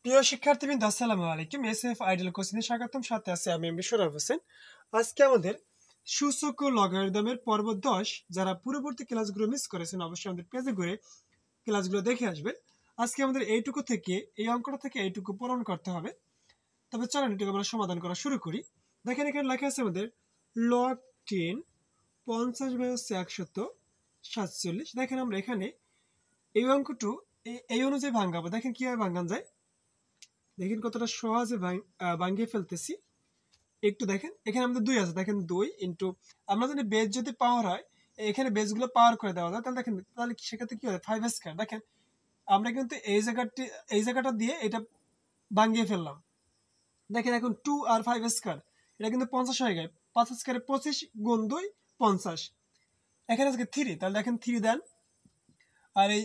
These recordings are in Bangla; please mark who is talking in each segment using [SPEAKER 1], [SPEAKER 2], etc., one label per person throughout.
[SPEAKER 1] প্রিয় শিক্ষার্থীবৃন্দ, আসসালামু আলাইকুম। এসএফ আইডিয়াল কোচিংয়ে স্বাগতম। সাথে আছে আমি বিশ্বরাব হোসেন। আজকে আমাদের সূচক ও লগারিদমের পর্ব 10 যারা পূর্ববর্তী ক্লাসগুলো মিস করেছেন অবশ্যই আমাদের পেজে ঘুরে ক্লাসগুলো দেখে আসবেন। আজকে আমাদের এইটুকু থেকে এই অঙ্কটা থেকে এইটুকু পূরণ করতে হবে। তবে চলেন এটুকু আমরা সমাধান করা শুরু করি। দেখেন এখানে লেখা আছে আমাদের লগ 10 50 বাই 147। দেখেন আমরা এখানে এই অঙ্কটু এই অনুযায়ী ভাঙাবো। দেখেন কিভাবে ভাঙান যায়, দেখেন কতটা সহজে ভাঙিয়ে ফেলতেছি। একটু দেখেন এখানে আমাদের 2 আছে, দেখেন 2 ইন্টু আমরা জানি বেজ যদি পাওয়ার হয়, এখানে বেজগুলো পাওয়ার করে দেওয়া যায়, তাহলে দেখেন তাহলে সেক্ষেত্রে কি হয় 5 স্কয়ার। দেখেন আমরা কিন্তু এই জায়গাটা দিয়ে এটা ভাঙিয়ে ফেললাম। দেখেন এখন 2 আর 5 স্কয়ার এটা কিন্তু 50 হয়ে গেল। 5 স্কয়ারে 25 গুণ 2 50। এখানে আজকে 3, তাহলে দেখেন 3 দেন। আর এই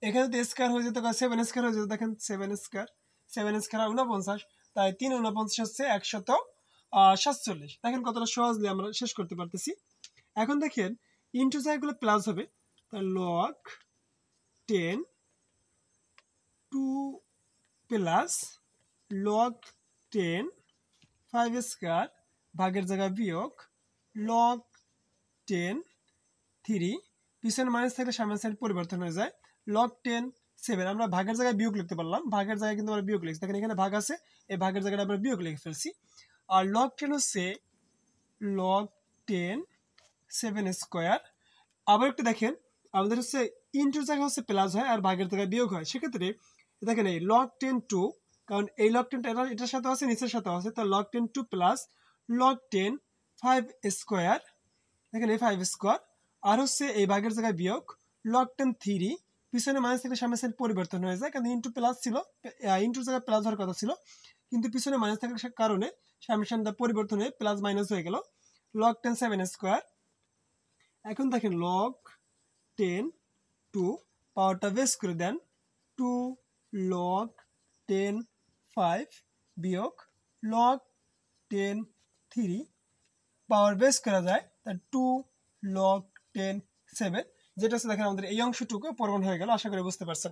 [SPEAKER 1] এখানে যদি স্কয়ার হয়ে যেত 7 স্কয়ার হয়ে যেত, দেখেন 7 স্কয়ার 7 স্কয়ার 49, তাই 3 49 হচ্ছে 147। দেখেন কতটা সহজে আমরা শেষ করতে পারতেছি। এখন দেখেন ইনটু জায়গাগুলো প্লাস হবে, তাহলে লগ 10 2 প্লাস লগ 10 5 স্কয়ার ভাগের জায়গায় বিয়োগ লগ 10 3, পিছনে মাইনাস থাকলে সামনের সাইড পরিবর্তন হয়ে যায়। লগ 10 7, আমরা ভাগের জায়গায় বিয়োগ লিখতে পারলাম, ভাগের জায়গায় কিন্তু আমরা বিয়োগ লিখছি। দেখেন এখানে ভাগ আছে, এই ভাগের জায়গায় আমরা বিয়োগ লিখে ফেলছি। আর লগ 10 হচ্ছে লগ 10 7 স্কয়ার। আবার একটু দেখেন আমাদের হচ্ছে ইনটুর জায়গায় হচ্ছে প্লাস হয় আর ভাগের জায়গায় বিয়োগ হয়। সেক্ষেত্রে দেখেন এই লগ 10 2, কারণ এই লগ 10 এটার সাথে আছে নিচের সাথে আছে, তাহলে লগ 10 2 প্লাস লগ 10 5 স্কয়ার। দেখেন এই 5 স্কয়ার আর হচ্ছে এই ভাগের জায়গায় বিয়োগ লগ 10 3, পিছনে মাইনাস থেকে সামনের সাইড পরিবর্তন হয়ে যায়, কারণ ইনটু প্লাস ছিল, ইনটুর জায়গায় প্লাস হওয়ার কথা ছিল, কিন্তু পিছনে মাইনাস থাকার কারণে সামনের সাইডটা পরিবর্তন হয়ে প্লাস মাইনাস হয়ে গেল। Log 10 7 square. এখন দেখেন লগ 10 2 পাওয়ারটা বেস করে দেন, 2 লগ 10 5 বিয়োগ লগ 10 3 পাওয়ার বেস করা যায়, তার 2 লগ 10 7, যেটা হচ্ছে দেখেন আমাদের এই অংশটুকু পূরণ হয়ে গেল। আশা করি বুঝতে পারছেন।